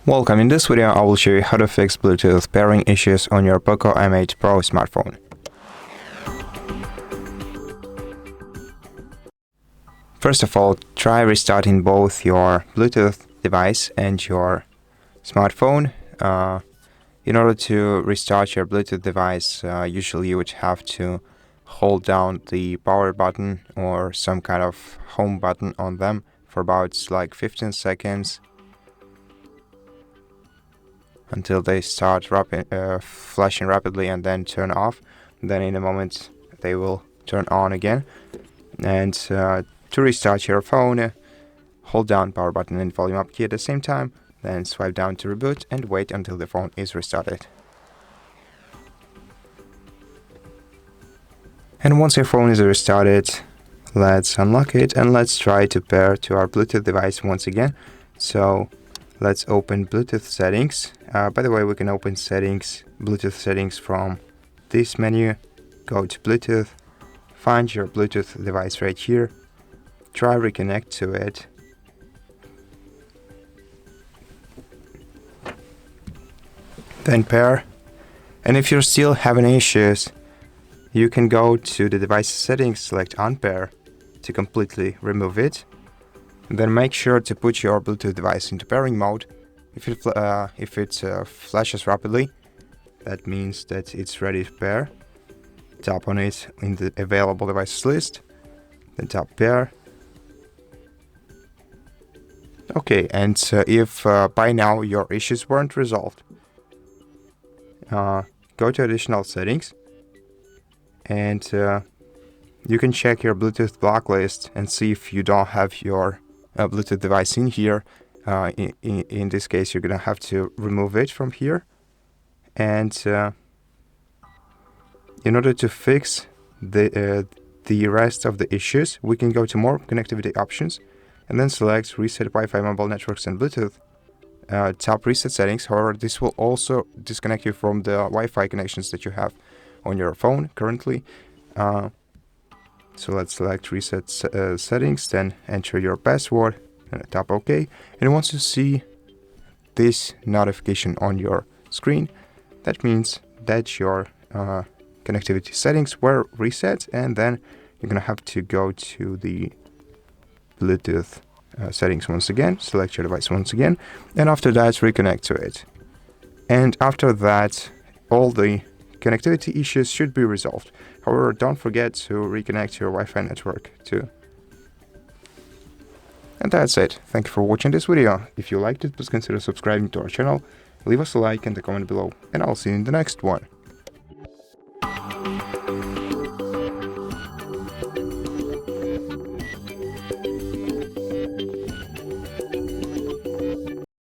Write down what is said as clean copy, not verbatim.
Welcome. In this video, I will show you how to fix Bluetooth pairing issues on your POCO M8 Pro smartphone. First of all, try restarting both your Bluetooth device and your smartphone. In order to restart your Bluetooth device, usually you would have to hold down the power button or some kind of home button on them for about like 15 seconds. Until they start flashing rapidly and then turn off. Then in a moment they will turn on again. And to restart your phone, hold down power button and volume up key at the same time, then swipe down to reboot and wait until the phone is restarted. And once your phone is restarted, let's unlock it and let's try to pair to our Bluetooth device once again. So let's open Bluetooth settings. By the way, we can open Bluetooth settings from this menu. Go to Bluetooth, find your Bluetooth device right here, try Reconnect to it. Then pair. And if you're still having issues, you can go to the device settings, select Unpair to completely remove it. Then make sure to put your Bluetooth device into pairing mode. If it flashes rapidly, that means that it's ready to pair. Tap on it in the available devices list, then tap pair. Okay, and if by now your issues weren't resolved, go to additional settings and you can check your Bluetooth blacklist and see if you don't have your Bluetooth device in here. In this case, you're gonna have to remove it from here. And in order to fix the rest of the issues, we can go to more connectivity options and then select reset Wi-Fi, mobile networks and Bluetooth. Tap reset settings. However, this will also disconnect you from the Wi-Fi connections that you have on your phone currently. So let's select reset settings, then enter your password and tap OK. And once you see this notification on your screen, that means that your connectivity settings were reset, and then you're gonna have to go to the Bluetooth settings once again, select your device once again, and after that reconnect to it. And after that, all the connectivity issues should be resolved. However, don't forget to reconnect your Wi-Fi network too. And that's it. Thank you for watching this video. If you liked it, please consider subscribing to our channel, leave us a like and a comment below, and I'll see you in the next one.